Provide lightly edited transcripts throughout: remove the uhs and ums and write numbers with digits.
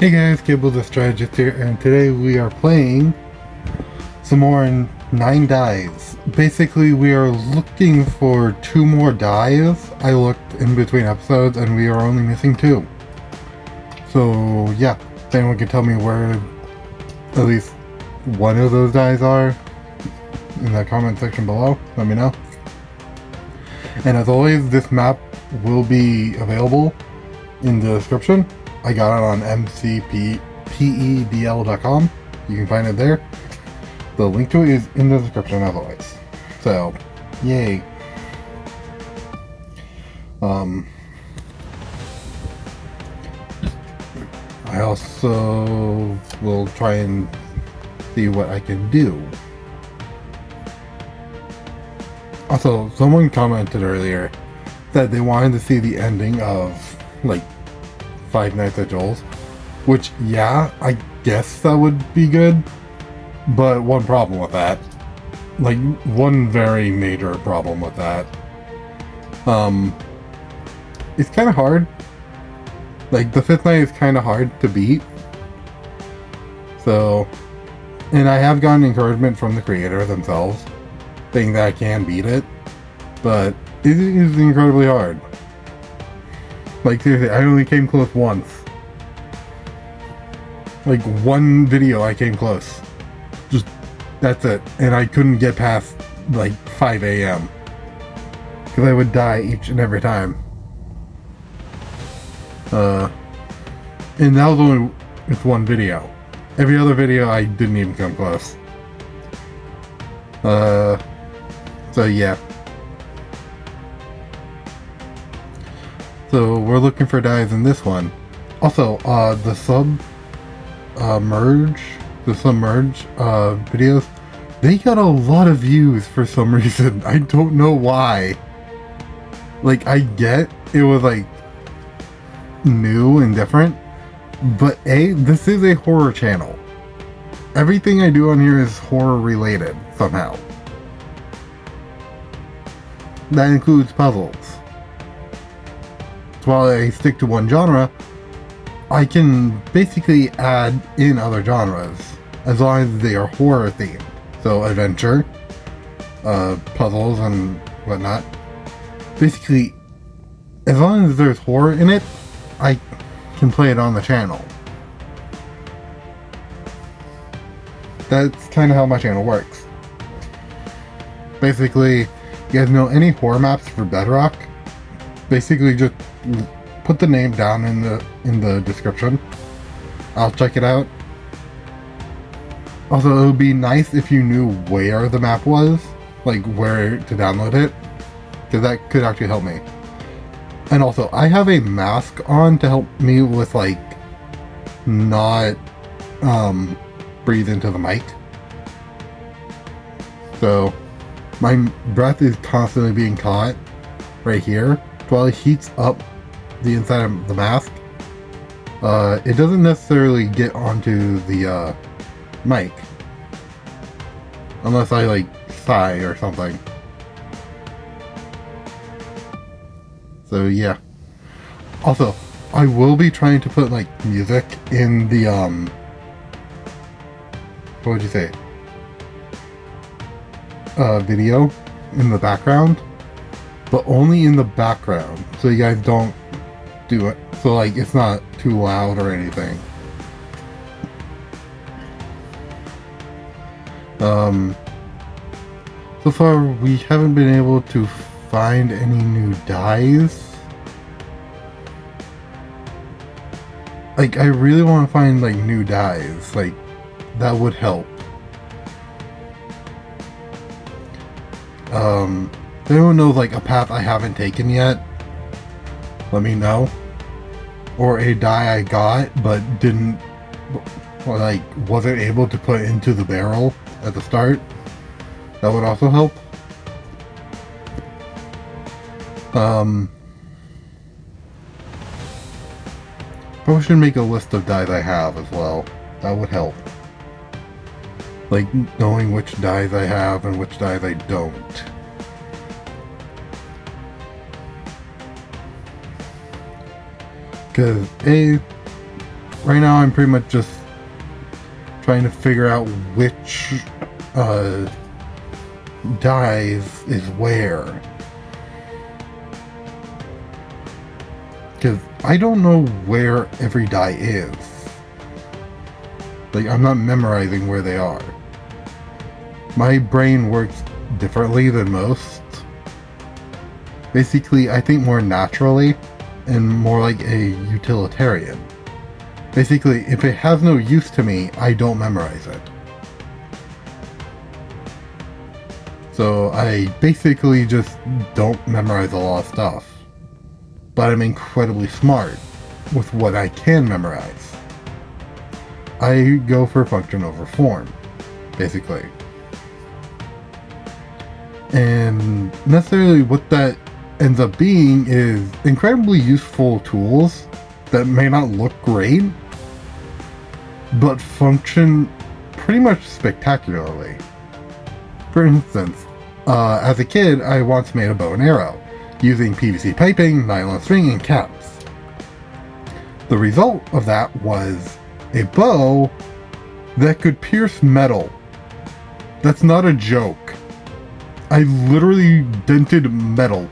Hey guys, Caibel the Strategist here, and today we are playing some more 9 dies. Basically, we are looking for 2 more dies. I looked in between episodes and we are only missing 2. So yeah, if anyone can tell me where at least one of those dies are in the comment section below, let me know. And as always, this map will be available in the description. I got it on mcpedl.com. You can find it there. The link to it is in the description as always. So, yay. I also will try and see what I can do. Also, someone commented earlier that they wanted to see the ending of, like, Five Nights at Joel's, which, yeah, I guess that would be good, but one problem with that, like, one very major problem with that, it's kind of hard. Like, the fifth night is kind of hard to beat, so, and I have gotten encouragement from the creator themselves, saying that I can beat it, but it is incredibly hard. Like, seriously, I only came close once. Like, one video I came close. Just, that's it. And I couldn't get past, like, 5 a.m. Because I would die each and every time. And that was only with one video. Every other video, I didn't even come close. So, yeah. So we're looking for dies in this one. Also, the submerge videos, they got a lot of views for some reason. I don't know why. Like, I get it was like new and different, but this is a horror channel. Everything I do on here is horror related somehow. That includes puzzles. While I stick to one genre, I can basically add in other genres as long as they are horror themed. So adventure, puzzles and whatnot. Basically, as long as there's horror in it, I can play it on the channel. That's kind of how my channel works. Basically, you guys know any horror maps for Bedrock? Basically just put the name down in the description. I'll check it out. Also, it would be nice if you knew where the map was, like where to download it, because that could actually help me. And also, I have a mask on to help me with, like, not breathe into the mic. So my breath is constantly being caught right here. While it heats up the inside of the mask, it doesn't necessarily get onto the mic unless I, like, sigh or something. So yeah. Also, I will be trying to put, like, music in the what would you say, video in the background, but only in the background, so you guys don't do it, so, like, it's not too loud or anything. So far we haven't been able to find any new dies. Like, I really want to find, like, new dies, like, that would help. If anyone knows, like, a path I haven't taken yet, let me know. Or a die I got but didn't, or, like, wasn't able to put into the barrel at the start, that would also help. Probably should make a list of dies I have as well. That would help. Like, knowing which dies I have and which dies I don't. Because right now I'm pretty much just trying to figure out which dies is where. Because I don't know where every die is. Like, I'm not memorizing where they are. My brain works differently than most. Basically, I think more naturally and more like a utilitarian. Basically, if it has no use to me, I don't memorize it. So I basically just don't memorize a lot of stuff. But I'm incredibly smart with what I can memorize. I go for function over form, basically. And necessarily what that ends up being is incredibly useful tools that may not look great, but function pretty much spectacularly. For instance, as a kid, I once made a bow and arrow, using PVC piping, nylon string, and caps. The result of that was a bow that could pierce metal. That's not a joke. I literally dented metal.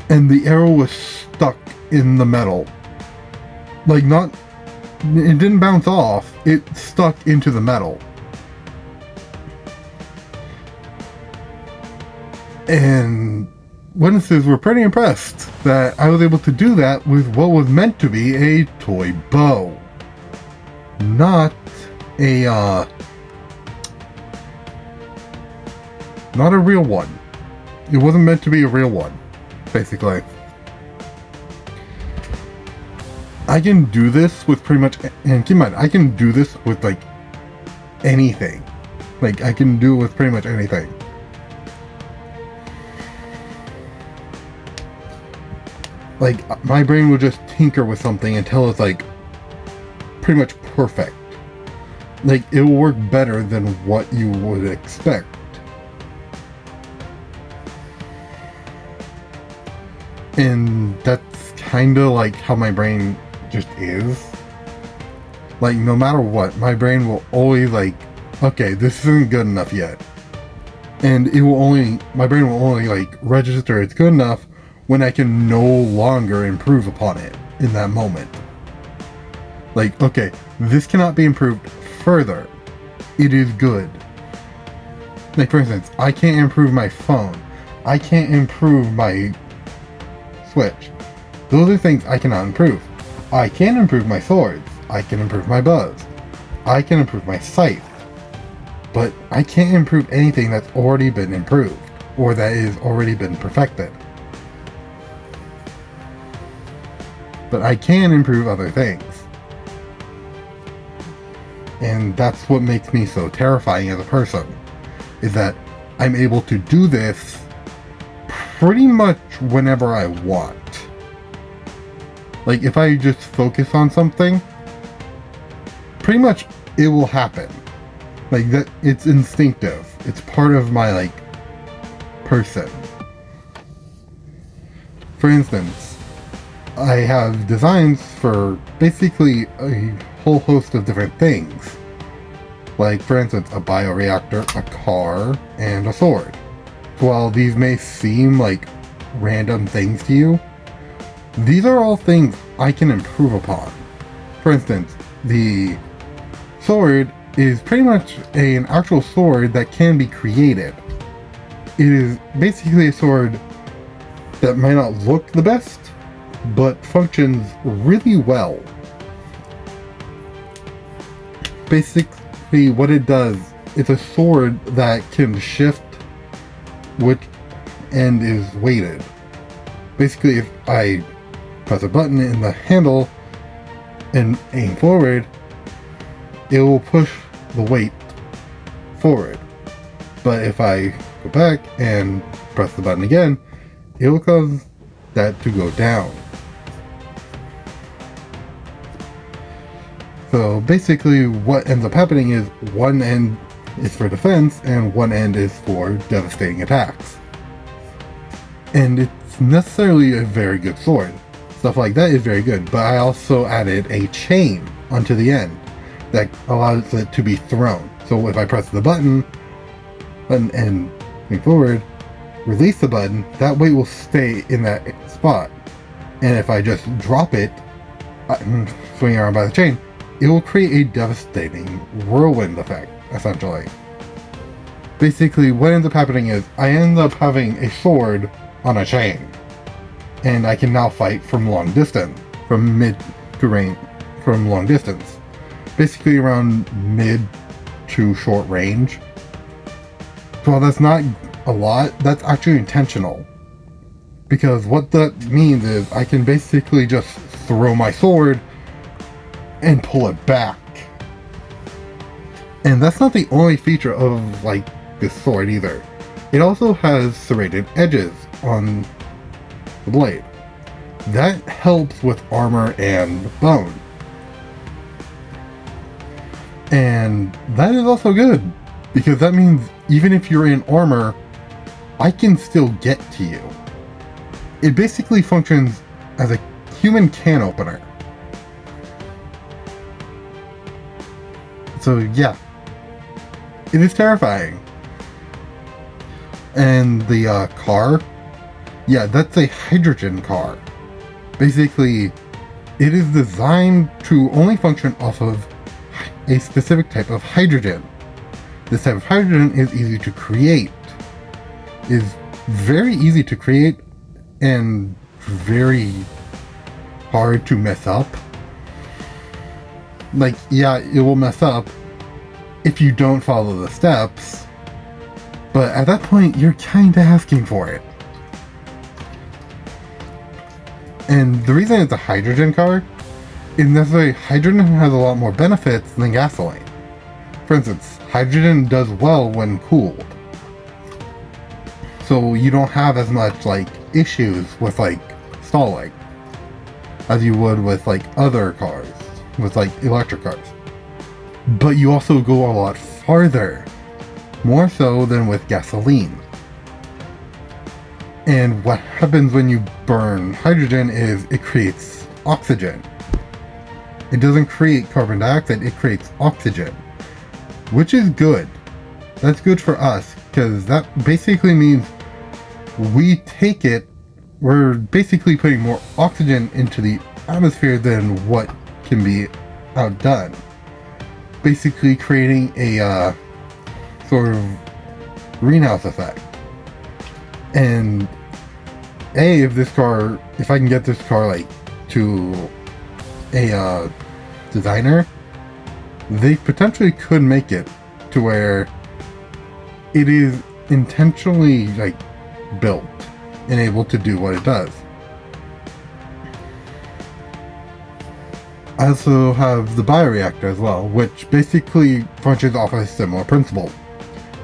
And the arrow was stuck in the metal. Like, not... It didn't bounce off, it stuck into the metal. And witnesses were pretty impressed that I was able to do that with what was meant to be a toy bow. Not a, not a real one. It wasn't meant to be a real one, basically. I can do this with pretty much, and keep in mind, I can do this with, like, anything. Like, I can do it with pretty much anything. Like, my brain will just tinker with something until it's, like, pretty much perfect. Like, it will work better than what you would expect. And that's kind of like how my brain just is. Like, no matter what, my brain will always, like, okay, this isn't good enough yet. And it will only, my brain will only, like, register it's good enough when I can no longer improve upon it in that moment. Like, okay, this cannot be improved further. It is good. Like, for instance, I can't improve my phone. I can't improve my Switch. Those are things I cannot improve. I can improve my swords. I can improve my bows. I can improve my scythe. But I can't improve anything that's already been improved, or that is already been perfected. But I can improve other things. And that's what makes me so terrifying as a person, is that I'm able to do this pretty much whenever I want. Like, if I just focus on something, pretty much it will happen. Like, that, it's instinctive. It's part of my, like, person. For instance, I have designs for basically a whole host of different things. Like, for instance, a bioreactor, a car, and a sword. While these may seem like random things to you, these are all things I can improve upon. For instance, the sword is pretty much an actual sword that can be created. It is basically a sword that might not look the best, but functions really well. Basically, what it does, it's a sword that can shift which end is weighted. Basically, if I press a button in the handle and aim forward, it will push the weight forward. But if I go back and press the button again, it will cause that to go down. So basically what ends up happening is one end is for defense and one end is for devastating attacks. And it's necessarily a very good sword. stuff like that is very good. But I also added a chain onto the end that allows it to be thrown. So if I press the button and move forward, release the button, that weight will stay in that spot. And if I just drop it, swing around by the chain, it will create a devastating whirlwind effect, essentially. Basically, what ends up happening is I end up having a sword on a chain, and I can now fight from long distance, from mid to range, from long distance, basically around mid to short range. While that's not a lot, that's actually intentional, because what that means is I can basically just throw my sword and pull it back. And that's not the only feature of like this sword either. It also has serrated edges on the blade. That helps with armor and bone. And that is also good, because that means even if you're in armor, I can still get to you. It basically functions as a human can opener. So yeah, it is terrifying. And the car, yeah, that's a hydrogen car. Basically, it is designed to only function off of a specific type of hydrogen. This type of hydrogen is easy to create. Is very easy to create and very hard to mess up. Like, yeah, it will mess up if you don't follow the steps, but at that point, you're kind of asking for it. And the reason it's a hydrogen car is necessarily hydrogen has a lot more benefits than gasoline. For instance, hydrogen does well when cooled. So you don't have as much like issues with like stalling as you would with like other cars, with like electric cars. But you also go a lot farther, more so than with gasoline. And what happens when you burn hydrogen is it creates oxygen. It doesn't create carbon dioxide, it creates oxygen, which is good. That's good for us, because that basically means we take it, we're basically putting more oxygen into the atmosphere than what can be outdone. Basically creating a sort of greenhouse effect. And if I can get this car like to a designer, they potentially could make it to where it is intentionally like built and able to do what it does. I also have the bioreactor as well, which basically functions off a similar principle.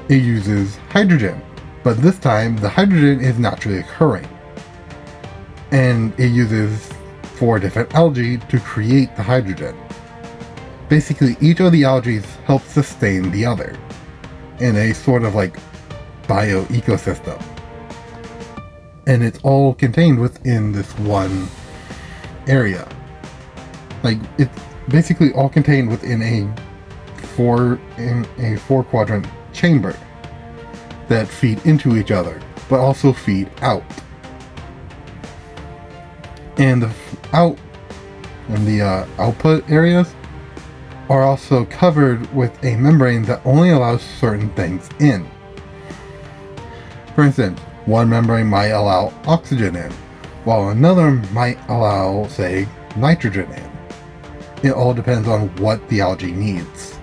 It uses hydrogen, but this time the hydrogen is naturally occurring. And it uses 4 different algae to create the hydrogen. Basically, each of the algae helps sustain the other in a sort of like bio-ecosystem. And it's all contained within this one area. Like, it's basically all contained within a 4-quadrant chamber that feed into each other, but also feed out. And the output areas are also covered with a membrane that only allows certain things in. For instance, one membrane might allow oxygen in, while another might allow, say, nitrogen in. It all depends on what the algae needs.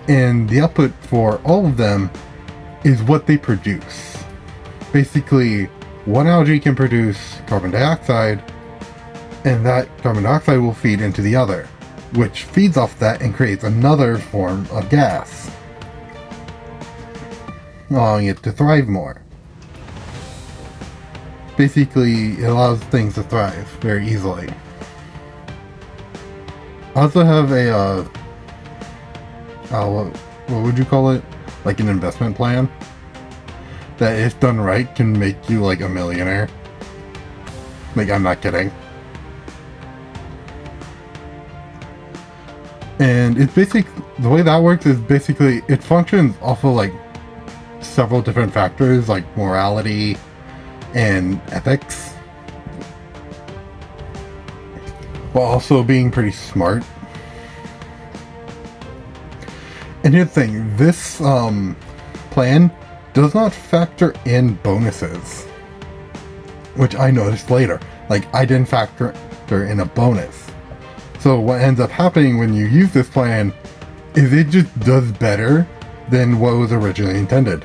And the output for all of them is what they produce. Basically, one algae can produce carbon dioxide, and that carbon dioxide will feed into the other, which feeds off that and creates another form of gas, allowing it to thrive more. Basically, it allows things to thrive very easily. I also have a, what would you call it? Like an investment plan? that, if done right, can make you like a millionaire. Like, I'm not kidding. And it's the way that works is basically it functions off of like several different factors like morality and ethics, while also being pretty smart. And here's the thing, this plan does not factor in bonuses, which I noticed later. Like, I didn't factor in a bonus. So what ends up happening when you use this plan is it just does better than what was originally intended.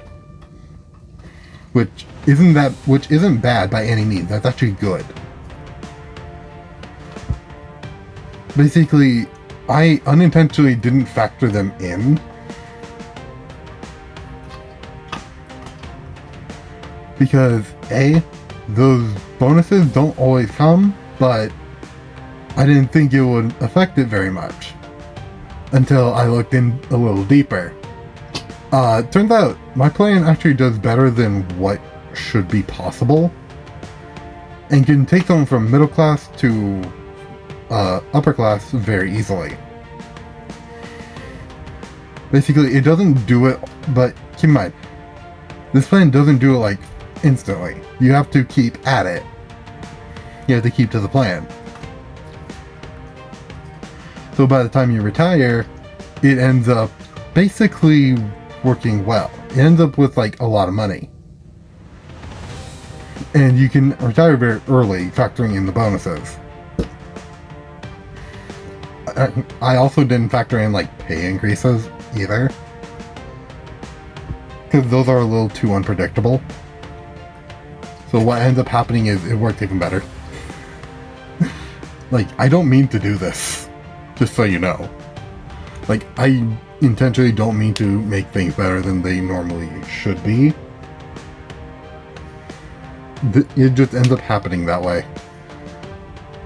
Which isn't bad by any means. That's actually good. Basically, I unintentionally didn't factor them in because those bonuses don't always come, but I didn't think it would affect it very much until I looked in a little deeper. Turns out my plan actually does better than what should be possible and can take someone from middle class to upper class very easily. Basically, it doesn't do it, but keep in mind, this plan doesn't do it like instantly. You have to keep at it. You have to keep to the plan. So by the time you retire, it ends up basically working well. It ends up with like a lot of money. And you can retire very early, factoring in the bonuses. I also didn't factor in like pay increases either, because those are a little too unpredictable. So what ends up happening is it works even better. Like, I don't mean to do this, just so you know. Like, I intentionally don't mean to make things better than they normally should be. It just ends up happening that way.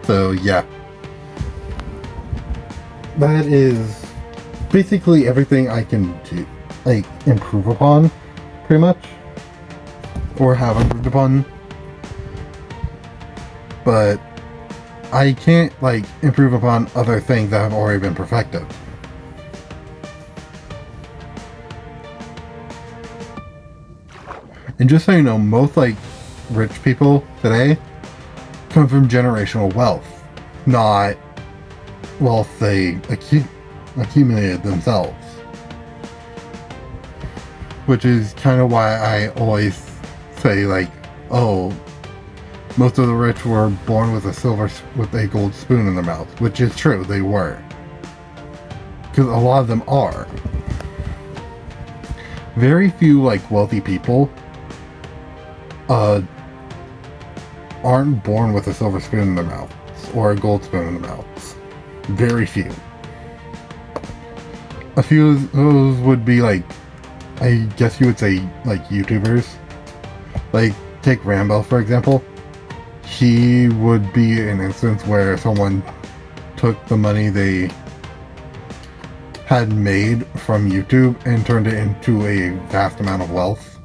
So yeah. That is basically everything I can do, like, improve upon, pretty much. Or have improved upon. But I can't, like, improve upon other things that have already been perfected. And just so you know, most, like, rich people today come from generational wealth, not wealth they accumulated themselves. Which is kind of why I always say, like, oh, most of the rich were born with a gold spoon in their mouth, which is true, they were. Because a lot of them are. Very few, like, wealthy people aren't born with a silver spoon in their mouths or a gold spoon in their mouths. Very few. A few of those would be, like, I guess you would say, like, YouTubers. Like, take Rambo, for example. He would be an instance where someone took the money they had made from YouTube and turned it into a vast amount of wealth.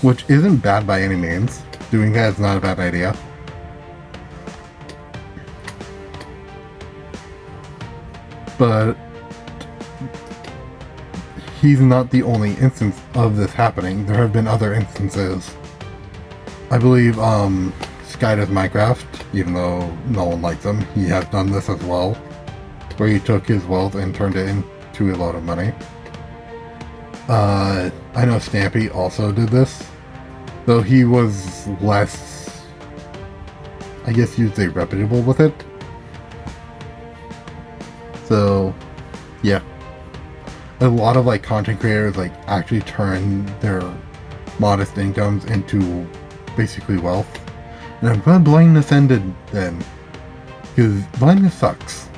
Which isn't bad by any means. Doing that is not a bad idea. But he's not the only instance of this happening. There have been other instances. I believe Sky does Minecraft, even though no one likes him, he has done this as well, where he took his wealth and turned it into a lot of money. I know Stampy also did this, though he was less, I guess you'd say, reputable with it. So, yeah. A lot of, like, content creators, like, actually turn their modest incomes into basically wealth. And I'm glad blindness ended then, because blindness sucks.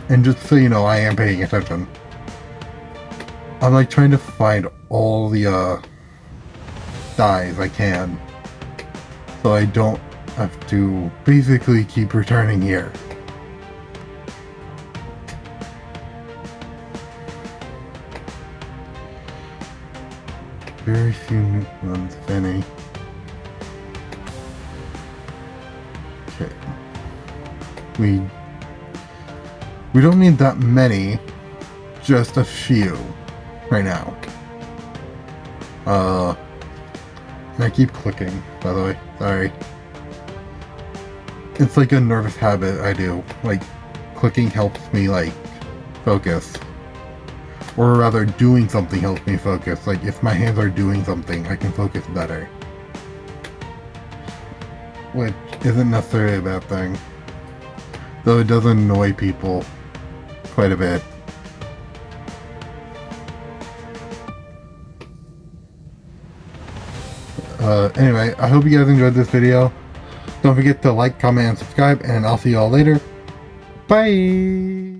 And just so you know, I am paying attention. I'm, like, trying to find all the dyes I can, so I don't have to basically keep returning here. very few new ones, if any. Okay. We don't need that many, just a few right now. And I keep clicking, by the way, sorry. It's like a nervous habit I do, like clicking helps me like focus. Or rather, doing something helps me focus. Like, if my hands are doing something, I can focus better. Which isn't necessarily a bad thing. Though it does annoy people quite a bit. Anyway, I hope you guys enjoyed this video. Don't forget to like, comment, and subscribe, and I'll see you all later. Bye!